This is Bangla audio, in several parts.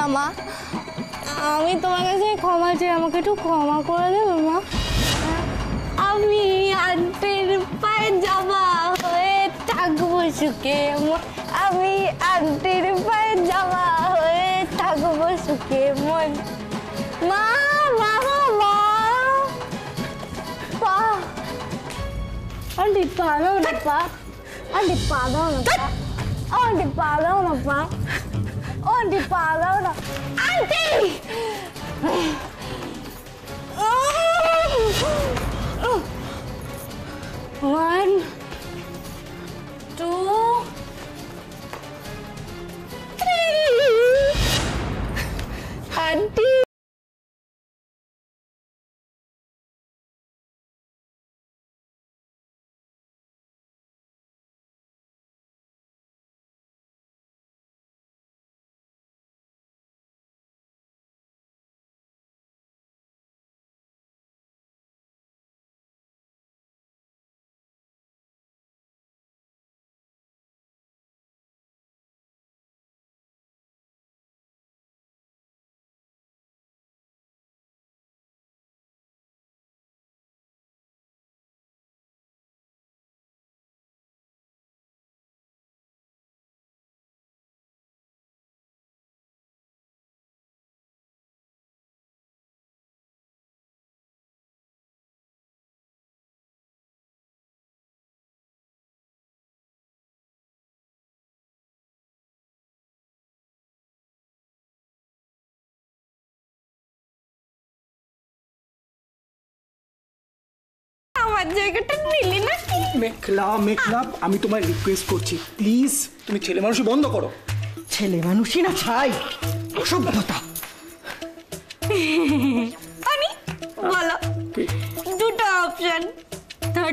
না মা, আমি তোমার কাছে ক্ষমা চাই, আমাকে একটু ক্ষমা করে দেবে মা। আমি আন্টির পায়ে জামা হয়ে থাকবো সুখে, আমি আন্টির পায়ে জামা হয়ে থাকবো সুখে মন। মা বাবা মা পা, আন্টি পা দাও না পা, আন্টি পা দাও না পা, আন্টি পা দাও না পা, আন্টি পা দাও না aunty. One, two, three. Auntie. জায়গাটা নিলি না কি? মেঘলা মেঘলা, আমি তোমায় রিকোয়েস্ট করছি, প্লিজ তুমি ছেলে মানুষই বন্ধ করো। ছেলে মানুষই না ছাই, অসভ্যতা। আমি বলো, দুটো অপশন,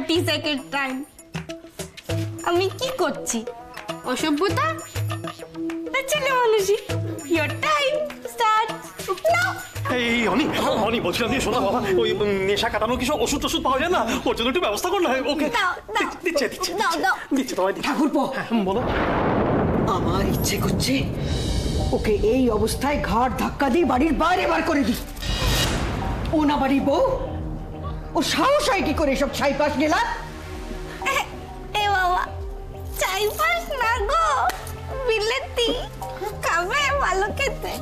30 সেকেন্ড টাইম। আমি কি করছি? অসভ্যতা না ছেলে মানুষই? Your time start now. এই অনি বলছিলাম যে শোনা বাবা, ওই নেশা কাটানোর কিছু ওষুধ টষুধ পাওয়া যায় না? ওর জন্য একটু ব্যবস্থা কর না। ওকে দিচ্ছে তোমায়। ঠাকুরপো বলো। আমার ইচ্ছে করছে ওকে এই অবস্থায় ঘাট ধাক্কা দিয়ে বাড়ির বাইরে বার করে দিই। ও না বাড়ির বউ, ও সাহস হয় কি করে সব ছাইপাশ গেলা? এ বাবা, ছাইপাশ না গো, বিলেতি খাবে ভালো খেতে।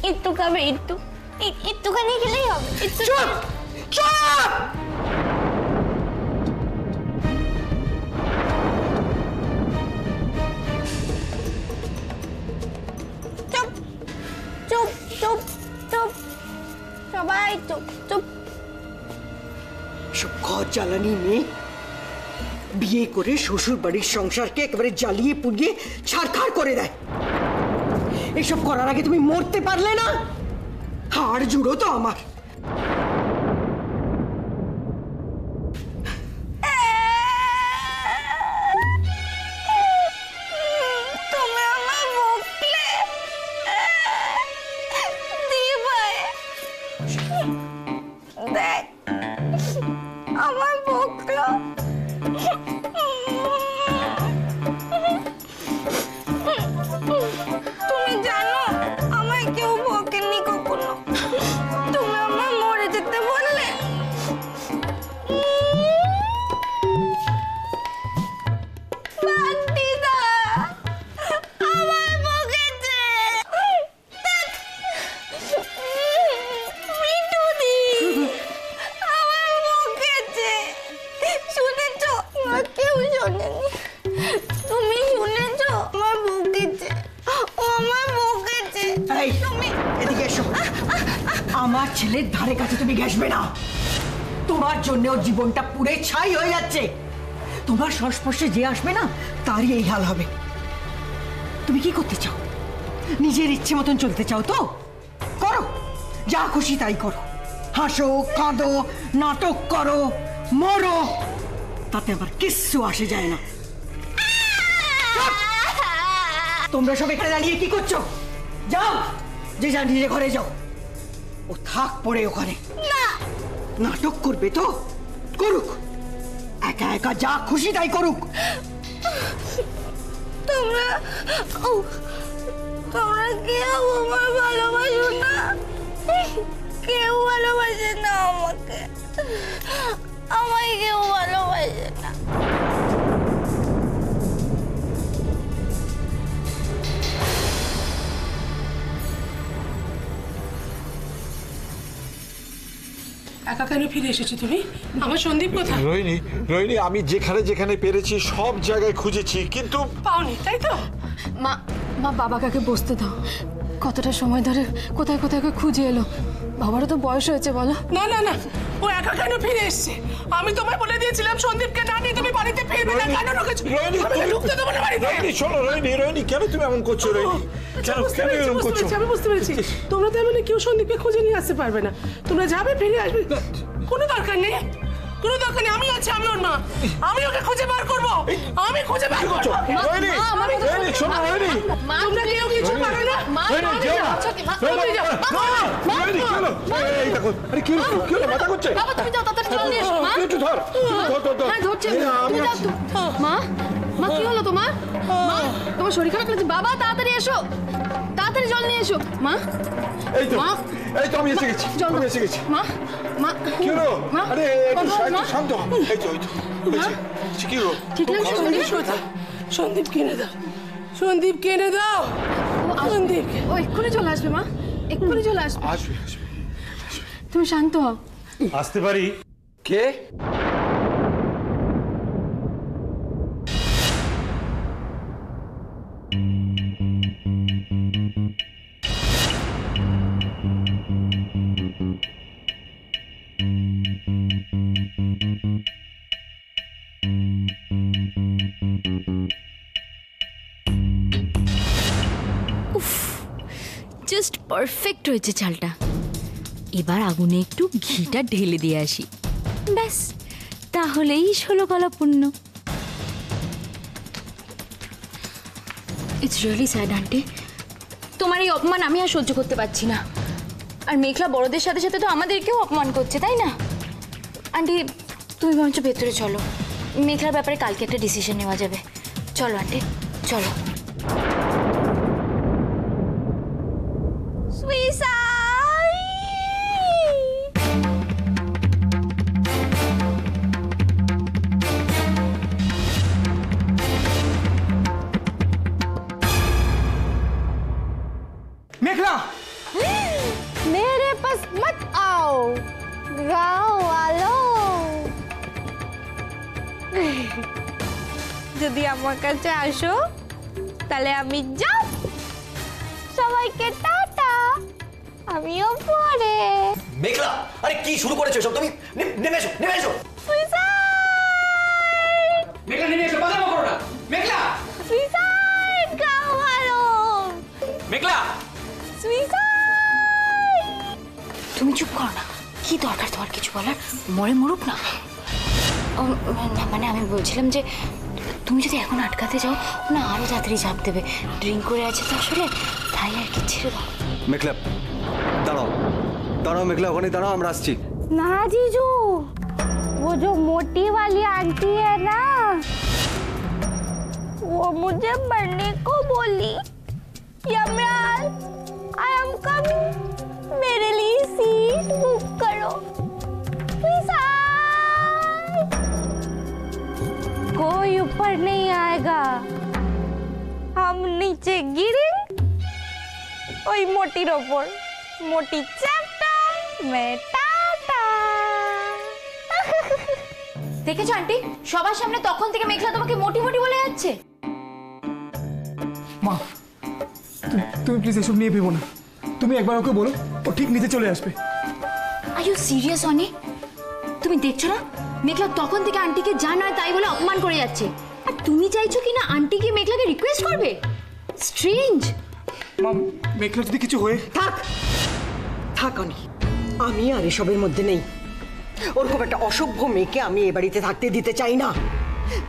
একটু খাবে, একটুখানি খেলেই হবে। চুপ চুপ। চুপ চুপ চুপ চুপ, সবাই চুপ চুপ। সব ঘর জ্বালানি মেয়ে বিয়ে করে শ্বশুর বাড়ির সংসারকে একেবারে জ্বালিয়ে পুড়িয়ে ছাড়খাড় করে দেয়। এসব করার আগে তুমি মরতে পারলে না? হাড় জুড়ো তো আমার। তুমি আমার বকলে দিবাই, দেখ আমার বকলো। তুমি জানো আমায় কেউ বকেনি কখনো। তুমি আমার মরে যেতে বললে, বান্টিদা আমায় বকেছে। মিঠুদি আমায় বকেছে। শুনেছ? কেউ শোনেনি, তুমি শুনেছ? আমার বকেছে, ও আমার বকেছে। তুমি এদিকে এসো। আমার ছেলের ধারে কাছে তুমি ঘেসবে না। তোমার জন্য ওর জীবনটা পুরে ছাই হয়ে যাচ্ছে। তোমার সংস্পর্শে যে আসবে না তারই এই হাল হবে। তুমি কি করতে চাও? নিজের ইচ্ছে মতন চলতে চাও তো করো, যা খুশি তাই করো। হাসো, কাঁদো, নাটক করো, মরো, তাতে আমার কিচ্ছু আসে যায় না। তোমরা সব এখানে দাঁড়িয়ে কি করছো? যাও, যে যা নিজে ঘরে যাও। ও থাক পড়ে ওখানে। না নাটক করবে তো করুক, একা একা যা খুশি তাই করুক। তোমরা তোমরা কেউ আমার ভালোবাসো না, কেউ ভালোবাসে না আমাকে, আমায় কেউ ভালোবাসে না। একা কেন ফিরে এসেছো তুমি? আমার সন্দীপ কোথায়? রোহিণী, রোহিণী, আমি যেখানে যেখানে পেরেছি সব জায়গায় খুঁজেছি, কিন্তু পাওনি, তাই তো? মা মা বাবাকে বসতে দাও। কতটা সময় ধরে কোথায় কোথায় খুঁজে এলো। বাবারও তো বয়স হয়েছে, বলো। না না না, ও একা কেন ফিরে এসেছে? আমি তোমায় বলে দিয়েছিলাম সন্দীপকে না নিয়ে তুমি বাড়িতে ফিরবে না। কেন ঢুকেছো? রোহিণী, আমি ঢুকতে দেবো না বাড়িতে। রোহিণী, শোনো রোহিণী, রোহিণী, কেন তুমি এমন করছো রোহিণী? আচ্ছা, কেন বুঝতে কেন পেরেছি, এরকম বুঝতে করছো? পেরেছি, আমি বুঝতে পেরেছি। তোমরা তো এমনি কেউ সন্দীপকে খুঁজে নিয়ে আসতে পারবে না। তোমরা যাবে, ফিরে আসবে, কোনো দরকার নেই, কোনো দরকার নেই। আমি আছি, আমি ওর মা, আমি ওকে খুঁজে বার করবো, আমি খুঁজে বার করবো। রোহিণী, রোহিণী, শোনো রোহিণী, তোমরা কেউ কিছু পারো না। রোহিণী, যেও না। রোহিণী, রোহিণী, কি হলো? এই দেখো, আরে কি হলো? কি হলো? মাথা করছে? বাবা তুমি যাও, তাড়াতাড়ি জল নিয়ে এসো। মা, একটু ধর, ধর। হ্যাঁ ধরছে। এই, আমি তুমি যাও আছি। মা, মা কি হলো তোমার? মা, তোমার শরীর খারাপ লাগছে? বাবা তাড়াতাড়ি এসো, তাড়াতাড়ি জল নিয়ে এসো। মা, এই তো, মা, এই তো আমি এসে গেছি, জল আমি দাও। এসে গেছি। মা, মা কি হলো? মা, আরে একটু বাবা, মা, শান্ত হ। এই তো, হয়েছে। কি হলো? ঠিক লাগছে সন্দীপ কোথায়? সন্দীপ কিনে দাও, সন্দীপ কিনে দাও, সন্দীপ। ও এক্ষুনি চলে আসবে মা, এক্ষুনি চলে আসবে। আসবে, আসবে। তুমি শান্ত হও। আসতে পারি? কে? জাস্ট পারফেক্ট হয়েছে চালটা। এবার আগুনে একটু ঘিটা ঢেলে দিয়ে আসি, ব্যাস তাহলেই 16 কলা পূর্ণ। ইটস রিয়েলি স্যাড আন্টি, তোমার এই অপমান আমি আর সহ্য করতে পারছি না। আর মেঘলা বড়দের সাথে সাথে তো আমাদেরকেও অপমান করছে, তাই না? আন্টি তুমি বরঞ্চ ভেতরে চলো, মেঘলার ব্যাপারে কালকে একটা ডিসিশন নেওয়া যাবে। চলো আন্টি, চলো। মেঘলা, मेरे पास मत आओ गाँव वालों। যদি আমার কাছে আসো তাহলে আমি যাব, সবাইকে টাটা, আমিও পরে। মেঘলা, আরে কি শুরু করেছো সব তুমি? নেমে এসো, নেমে এসো। সুইসাইড, মেঘলা নেমে এসো, বাধা করো না। মেঘলা, সুইসাইড গাँव वालों, মেঘলা, সুইসাইড। তুমি চুপ করো না, কি দরকার তোমার কিছু বলার? মরে মরুক না। না মানে আমি বলছিলাম যে তুমি যদি এখন আটকাতে যাও না আরো তাড়াতাড়ি ঝাঁপ দেবে। ড্রিঙ্ক করে আছে তো আসলে, তাই আর কি, ছেড়ে দাও। মেঘলা দাঁড়াও, দাঁড়াও মেঘলা, ওখানে দাঁড়াও, আমরা আসছি। ना जीजू, वो जो मोटी वाली आंटी है ना, वो मुझे मरने को बोली। यमराज, आई एम कमिंग, मेरे लिए सीट बुक करो। कोई ऊपर नहीं आएगा, हम नीचे गिरेंगे। ওই মোটির ওপর, মোটি চ্যাপ্টা, মে টাটা। দেখেছো আন্টি, সবার সামনে তখন থেকে মেঘলা তোমাকে মোটি মোটি বলে যাচ্ছে। মা, তুমি প্লিজ এসব নিয়ে ভেবো না। তুমি একবার ওকে বলো, ও ঠিক নিচে চলে আসবে। আর ইউ সিরিয়াস অনি? তুমি দেখছো না মেঘলা তখন থেকে আন্টিকে যা নয় তাই বলে অপমান করে যাচ্ছে, আর তুমি চাইছো কি না আন্টি কি মেঘলাকে রিকোয়েস্ট করবে? স্ট্রেঞ্জ। মা, মেঘলা যদি কিছু হয়ে। থাক থাক অনি, আমি আর এসবের মধ্যে নেই। ওরকম একটা অসভ্য মেয়েকে আমি এ বাড়িতে থাকতে দিতে চাই না।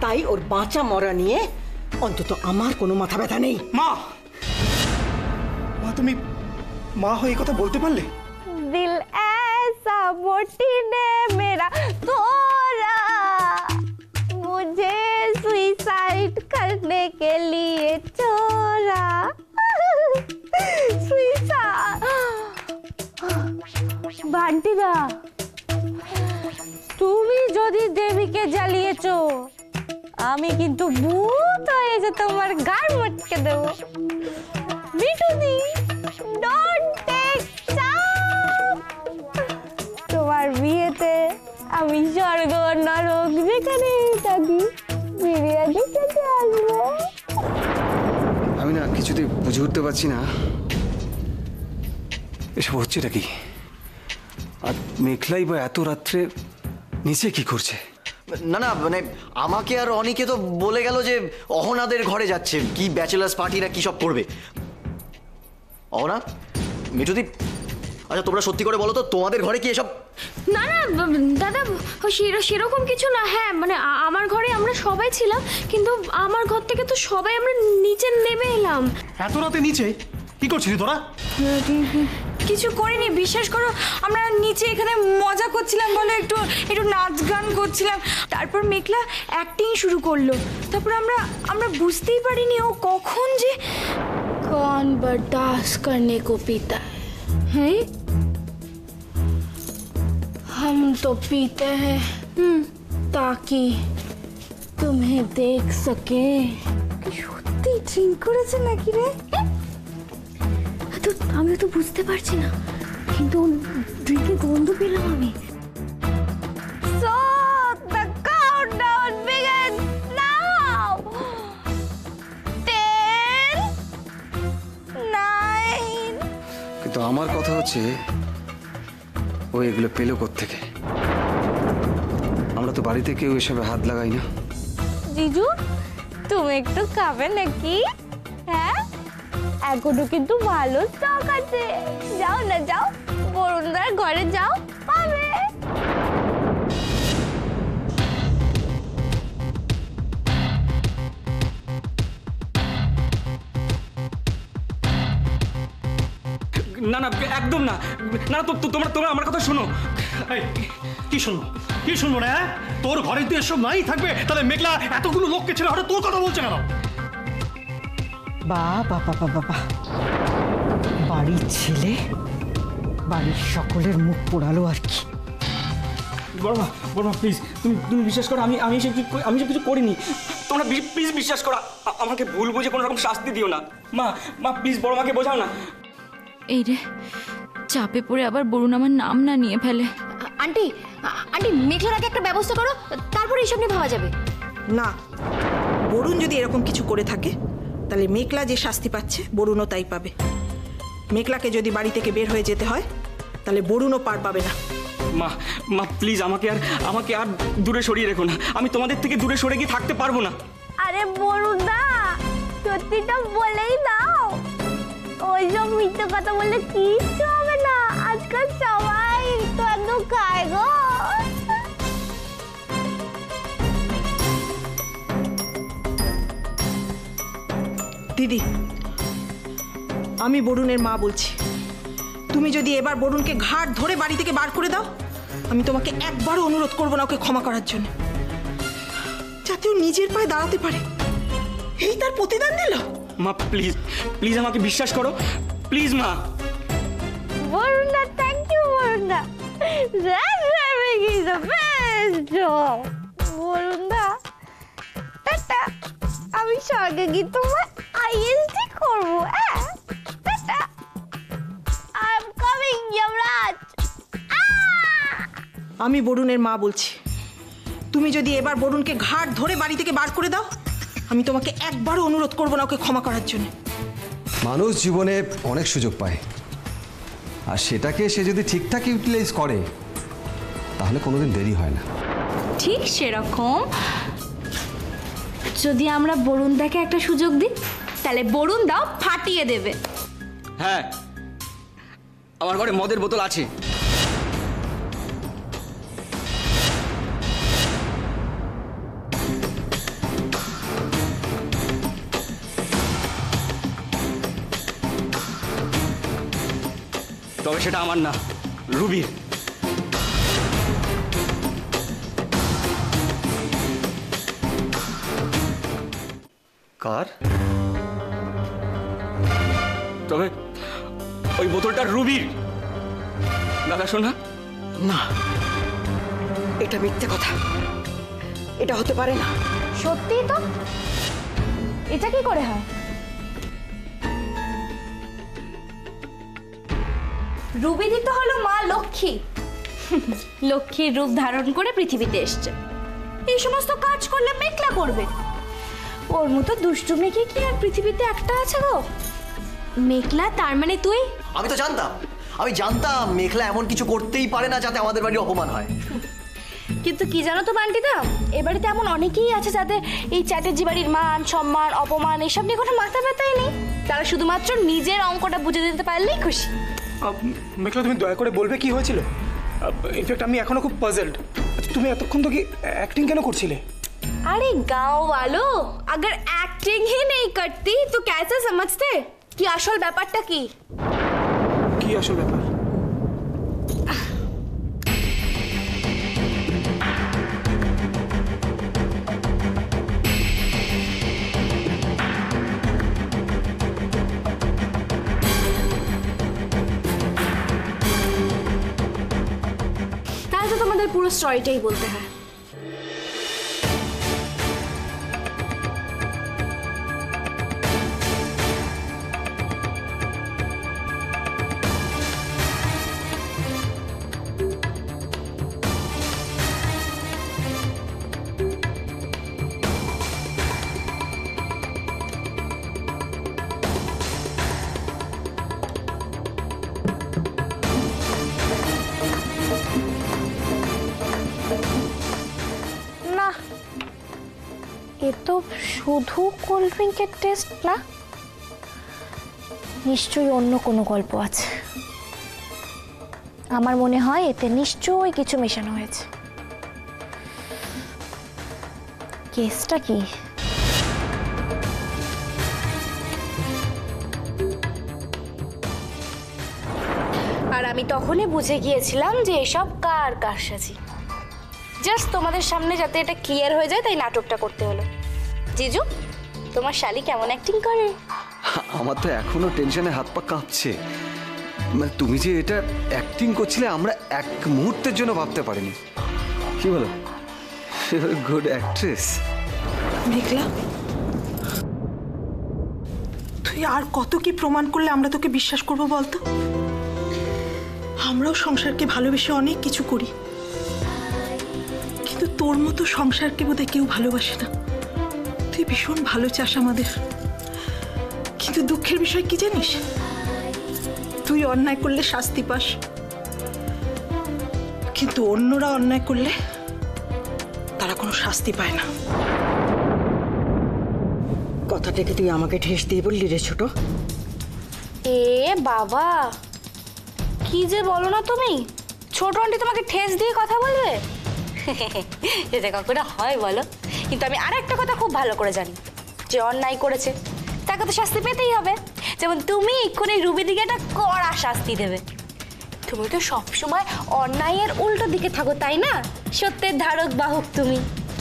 তাই ওর বাঁচা মরা নিয়ে অন্তত আমার কোনো মাথা ব্যথা নেই। মা, মা তুমি মা হয়ে এই কথা বলতে পারলে? दिल ऐसा मोटी ने मेरा तोड़ा, मुझे सुसाइड करने के लिए छोड़ा। বান্টিদা, তুমি যদি দেবীকে জ্বালিয়েছো, আমি কিন্তু ভূত হয়ে যে তোমার গাল মটকে দেবো। বিটুদি, ডোন্ট টেক চাপ। তোমার বিয়েতে আমি স্বর্গ নরক যেখানে থাকি বিরিয়ানি খেতে আসবো। আমি না কিছুতেই বুঝে উঠতে পারছি না এসব হচ্ছেটা কি। আর মেঘলাই বা এত রাত্রে নিচে কি করছে? না না মানে আমাকে আর অনিকে তো বলে গেল যে অহনাদের ঘরে যাচ্ছে, কি ব্যাচেলার্স পার্টি না কি সব করবে। অহনা, মিঠুদি, আচ্ছা তোমরা সত্যি করে বলো তো তোমাদের ঘরে কি এসব? না না দাদা, সেরকম কিছু না। হ্যাঁ মানে আমার ঘরে আমরা সবাই ছিলাম, কিন্তু আমার ঘর থেকে তো সবাই আমরা নিচে নেমে এলাম। এত রাতে নিচে কি করছিলি তোরা? কিছু করিনি, বিশ্বাস করো। আমরা নিচে এখানে মজা করছিলাম, বলে একটু একটু নাচ গান করছিলাম। তারপর মেঘলা অ্যাক্টিং শুরু করলো। তারপর আমরা বুঝতেই পারিনি ও কখন যে कौन बर्दाश्त करने को पीता है, हम तो पीते हैं ताकि तुम्हें देख सके। সত্যি ড্রিঙ্ক করেছে নাকি রে? তো আমিও তো বুঝতে পারছি না, কিন্তু ড্রিঙ্কের গন্ধ পেলাম আমি। So the countdown begins now. 10, 9. কিন্তু আমার কথা হচ্ছে ও এগুলো পেলো কোত্থেকে? আমরা তো বাড়িতে কেউ এসবে হাত লাগাই না। জিজু, তুমি একটু খাবে নাকি? হ্যাঁ, এখনো কিন্তু ভালো স্টক আছে। যাও না, যাও, বরুণদার ঘরে যাও, পাবে। না না একদম না, না তোমরা আমার কথা শোনো। কি শুনবো, কি শুনবো না? তোর ঘরে তো এসব নাই থাকবে, তাহলে মেঘলা এতগুলো লোককে ছেড়ে হঠাৎ তোর কথা বলছে কেন? বাবা বাবা বাবা, বাড়ির ছেলে বাড়ির সকলের মুখ পোড়ালো আর কি। বড়মা প্লিজ, তুমি বিশ্বাস করো, আমি সব কিছু করিনি। তোমরা প্লিজ বিশ্বাস করো, আমাকে ভুল বুঝে কোনো রকম শাস্তি দিও না। মা প্লিজ বড়মাকে বোঝাও না। এই রে, চাপে পড়ে আবার বরুণ আমার নাম না নিয়ে ফেলে। আন্টি, মেঘলার আগে একটা ব্যবস্থা করো, তারপরে এইসব নিয়ে ভাবা যাবে। না, বরুণ যদি এরকম কিছু করে থাকে, তাহলে মেঘলা যে শাস্তি পাচ্ছে বরুণও তাই পাবে। মেঘলাকে যদি বাড়ি থেকে বের হয়ে যেতে হয়, তাহলে বরুণও পার পাবে না। মা প্লিজ আমাকে আর দূরে সরিয়ে রেখো না। আমি তোমাদের থেকে দূরে সরে গিয়ে থাকতে পারবো না। আরে বরুণদা, সত্যিটা বলেই দাও। ওইসব মিথ্যে কথা বললে কিচ্ছু হবে না। আজকাল সবাই তো একদম খায় গো। দিদি, আমি বরুণের মা বলছি, তুমি যদি এবার বরুণকে ঘাট ধরে বাড়ি থেকে বার করে দাও, আমি তোমাকে একবারও অনুরোধ করবো না ওকে ক্ষমা করার জন্য, যাতে ও নিজের পায়ে দাঁড়াতে পারে। এই তার প্রতিদান দিল। মা প্লিজ আমাকে বিশ্বাস করো, প্লিজ মা। বরুণদা, থ্যাংক ইউ বরুণদা। That's driving is the best job. বরুণদা, টাটা। আমি স্বর্গে গিয়ে তোমার আইএসডি করবো। টাটা। I'm coming, Yamraj. আমি বরুণের মা বলছি, তুমি যদি এবার বরুণকে ঘাট ধরে বাড়ি থেকে বার করে দাও, আমি তোমাকে একবারও অনুরোধ করবো না ওকে ক্ষমা করার জন্য। মানুষ জীবনে অনেক সুযোগ পায়, আর সেটাকে সে যদি ঠিকঠাক ইউটিলাইজ করে তাহলে কোনোদিন দেরি হয় না। ঠিক সেরকম যদি আমরা বরুণদাকে একটা সুযোগ দিই, তাহলে বরুণদাও ফাটিয়ে দেবে। হ্যাঁ, আমার ঘরে মদের বোতল আছে। তবে সেটা আমার না, রুবির। কার? তবে ওই বোতলটা রুবির। দাদা শোনা, না, এটা মিথ্যে কথা, এটা হতে পারে না। সত্যি তো? এটা কি করে হয়? রুবিদি তো হলো মা লক্ষ্মী। লক্ষ্মীর রূপ ধারণ করে পৃথিবীতে এসছে। এই সমস্ত কাজ করলে মেঘলা করবে। ওর মতো দুষ্টু মেয়ে কি আর পৃথিবীতে একটা আছে গো? মেঘলা, তার মানে তুই? আমি তো জানতাম মেঘলা এমন কিছু করতেই পারে না যাতে আমাদের বাড়ির অপমান হয়। কিন্তু কি জানো তো বান্টিদা, এ বাড়িতে এমন অনেকেই আছে যাদের এই চ্যাটার্জি বাড়ির মান সম্মান অপমান এসব নিয়ে কোনো মাথা ব্যথাই নেই। তারা শুধুমাত্র নিজের অঙ্কটা বুঝে দিতে পারলেই খুশি। মেঘলা, তুমি দয়া করে বলবে কি হয়েছিল? ইনফ্যাক্ট আমি এখনো খুব পাজলড। তুমি এতক্ষণ তো কি অ্যাক্টিং কেন করছিলে? अरे गांव वालों, अगर एक्टिंग ही नहीं करती तो कैसे समझते कि আসল ব্যাপারটা কি? কি আসল ব্যাপার? তাহলে তো তোমাদের পুরো স্টোরিটাই বলতে হয়। না, এ তো শুধু কোল্ড ড্রিঙ্কের টেস্ট না, নিশ্চয়ই অন্য কোনো গল্প আছে। আমার মনে হয় এতে নিশ্চয়ই কিছু মেশানো হয়েছে। কেসটা কি? আর আমি তখনই বুঝে গিয়েছিলাম যে এসব কার কারসাজি। জাস্ট তোমাদের সামনে যাতে এটা ক্লিয়ার হয়ে যায় তাই নাটকটা করতে হলো। জিজু, তোমার শালি কেমন অ্যাক্টিং করে? আমার তো এখনো টেনশনে হাত পা কাঁপছে। মানে তুমি যে এটা অ্যাক্টিং করছিলে আমরা এক মুহূর্তের জন্য ভাবতে পারিনি। কি বলো? Good actress. মেঘলা, তুই আর কত কি প্রমাণ করলে আমরা তোকে বিশ্বাস করবো বলতো? আমরাও সংসারকে ভালোবেসে অনেক কিছু করি, কিন্তু তোর মতো সংসারকে বোধহয় কেউ ভালোবাসে না। তুই ভীষণ ভালো চাস আমাদের, কিন্তু দুঃখের বিষয় কি জানিস? তুই অন্যায় করলে শাস্তি পাস, কিন্তু অন্যরা অন্যায় করলে তারা কোনো শাস্তি পায় না। কথাটাকে তুই আমাকে ঠেস দিয়ে বললি রে ছোট? এ বাবা, কি যে বলো না তুমি! ছোট আন্টি তোমাকে ঠেস দিয়ে কথা বলবে? এটা কখনো হয় বলো? কিন্তু আমি আর একটা কথা খুব ভালো করে জানি, যে অন্যায় করেছে তাকে তো শাস্তি পেতেই হবে। যেমন তুমি এক্ষুনি রুবি দিকে একটা কড়া শাস্তি দেবে। তুমি তো সবসময় অন্যায়ের উল্টো দিকে থাকো, তাই না? সত্যের ধারক বাহক তুমি।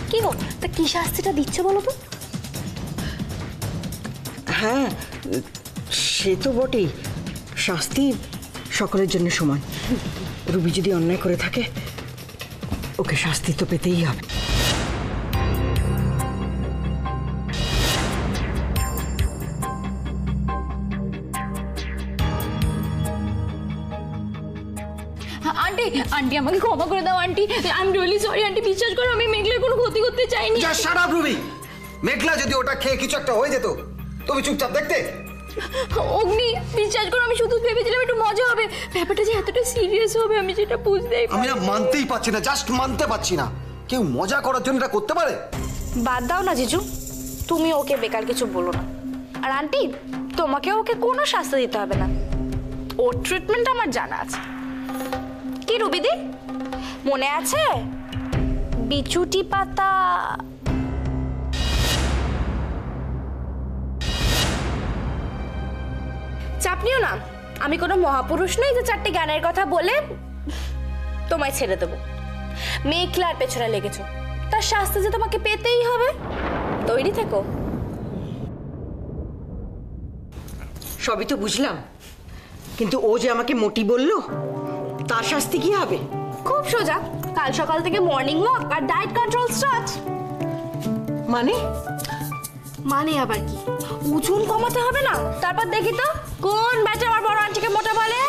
কি গো, তা কি শাস্তিটা দিচ্ছ বলো তো? হ্যাঁ, সে তো বটেই, শাস্তি সকলের জন্য সমান। রুবি যদি অন্যায় করে থাকে ওকে শাস্তি তো পেতেই হবে। আন্টি, আন্টি আমাকে ক্ষমা করে দাও aunty. I am really sorry aunty, বিশ্বাস করো আমি মেঘলার কোনো ক্ষতি করতে চাইনি। যা শাট আপ রুবি। মেঘলা যদি ওটা খেয়ে কিছু একটা হয়ে যেত তুমি চুপচাপ দেখতে? অগ্নি, বিশ্বাস করো আমি শুধু ভেবেছিলাম একটু মজা হবে, ব্যাপারটা যে এতটা সিরিয়াস হবে আমি সেটা বুঝতেই আমি না মানতেই পারছি না, জাস্ট মানতে পারছি না। কেউ মজা করার জন্য এটা করতে পারে? বাদ দাও না জিজু, তুমি ওকে বেকার কিছু বলো না। আর আন্টি, তোমাকে ওকে কোনো শাস্তি দিতে হবে না, ওর ট্রিটমেন্ট আমার জানা আছে। কি রুবিদি, মনে আছে বিচুটি পাতা? চাপ নিও না, আমি কোনো মহাপুরুষ নই যে চারটে গানের কথা বলে তোমায় ছেড়ে দেবো। মেঘলার পেছনে লেগেছো, তার শাস্তি যে তোমাকে পেতেই হবে। তৈরি থেকো। সবই তো বুঝলাম, কিন্তু ও যে আমাকে মোটি বললো, তার শাস্তি কি হবে? খুব সোজা, কাল সকাল থেকে মর্নিং ওয়াক আর ডায়েট কন্ট্রোল স্টার্ট। মানে? মানে আবার কি, ওজন কমাতে হবে না? তারপর দেখি তো কোন ব্যাচে আমার বড় আন্টিকে মোটা বলে।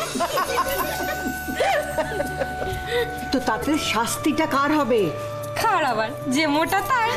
তো তাতে শাস্তিটা কার হবে? খারাপ, আবার যে মোটা তার।